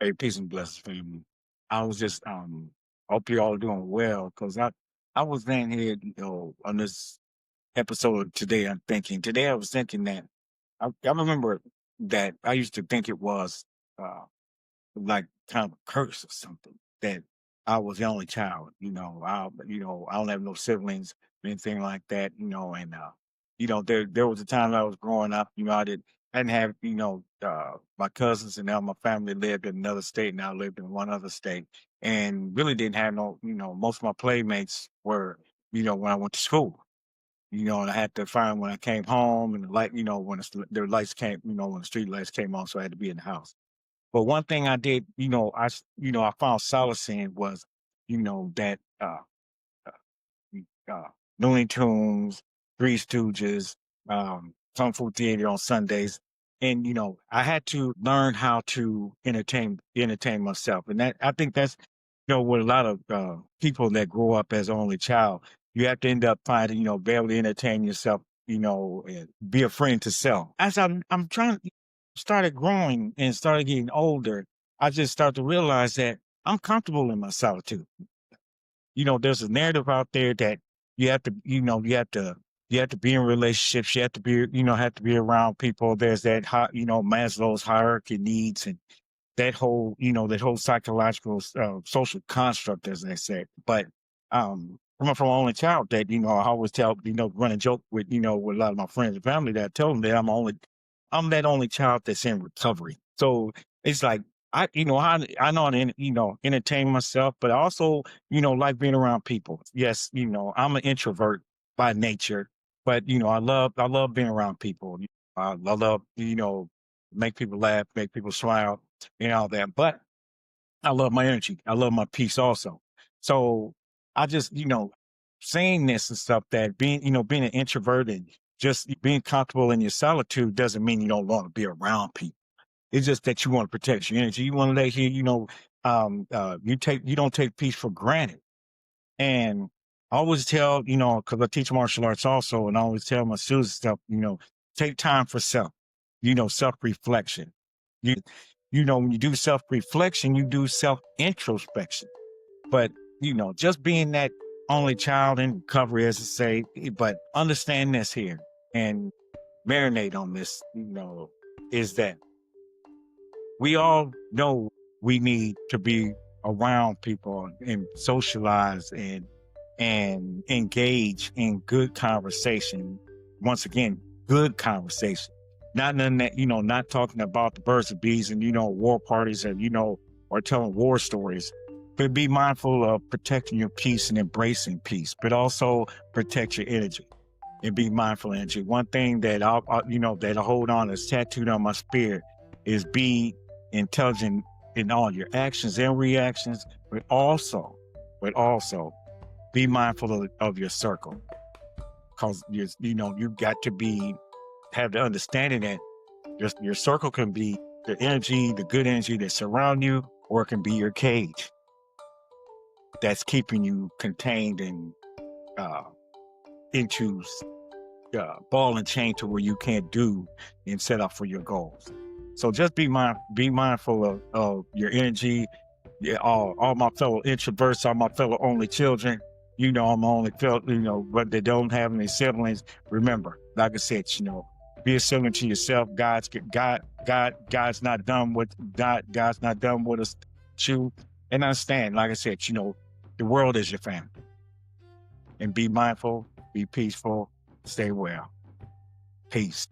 Hey, peace and blessings, family. I was just hope you all are doing well because I was in here, on this episode of today. I was thinking that I remember that I used to think it was uh like kind of a curse or something that I was the only child. I don't have no siblings or anything like that. And there was a time I was growing up. I didn't have my cousins and now my family lived in another state and I lived in one other state and really didn't have no most of my playmates were when I went to school. And I had to find when I came home and the light, when the lights came, when the street lights came on, so I had to be in the house. But one thing I did, I found solace in was, that uh, uh, Looney Tunes, Three Stooges, Kung Fu Theater on Sundays, and I had to learn how to entertain myself, and that I think that's with a lot of people that grow up as only child, you have to end up finding be able to entertain yourself, and be a friend to self. As I'm trying started growing and started getting older, I just started to realize that I'm comfortable in my solitude. There's a narrative out there that you have to, you have to be in relationships. You have to be, have to be around people. There's that, Maslow's hierarchy needs and that whole psychological, social construct, as they say. But, coming from an only child that, I always tell, run a joke with a lot of my friends and family that I tell them that I'm that only child that's in recovery. So it's like, I know how to, entertain myself, but I also, like being around people. Yes, I'm an introvert by nature, but I love being around people. I love, make people laugh, make people smile, and all that. But I love my energy. I love my peace also. So I just, saying this and stuff that being an introvert and just being comfortable in your solitude doesn't mean you don't want to be around people. It's just that you want to protect your energy. You want to let here, you don't take peace for granted. And I always tell, because I teach martial arts also, and I always tell my students stuff, take time for self, self-reflection. You, when you do self-reflection, you do self-introspection. But, just being that only child in recovery, as I say, but understand this here and marinate on this, is that we all know we need to be around people and socialize and engage in good conversation. Once again, good conversation. Not none that, not talking about the birds and bees and, war parties and, or telling war stories. But be mindful of protecting your peace and embracing peace, but also protect your energy and be mindful of energy. One thing that that I hold on is tattooed on my spirit is be intelligent in all your actions and reactions, but also be mindful of your circle, because you've got to have the understanding that your circle can be the energy, the good energy that surround you, or it can be your cage that's keeping you contained and uh, into ball and chain to where you can't do and set up for your goals. So just be mindful of your energy. Yeah, all my fellow introverts, all my fellow only children. I'm only but they don't have any siblings. Remember, like I said, be a sibling to yourself. God's not done with God's not done with us. You and understand, like I said, the world is your family. And be mindful, be peaceful, stay well. Peace.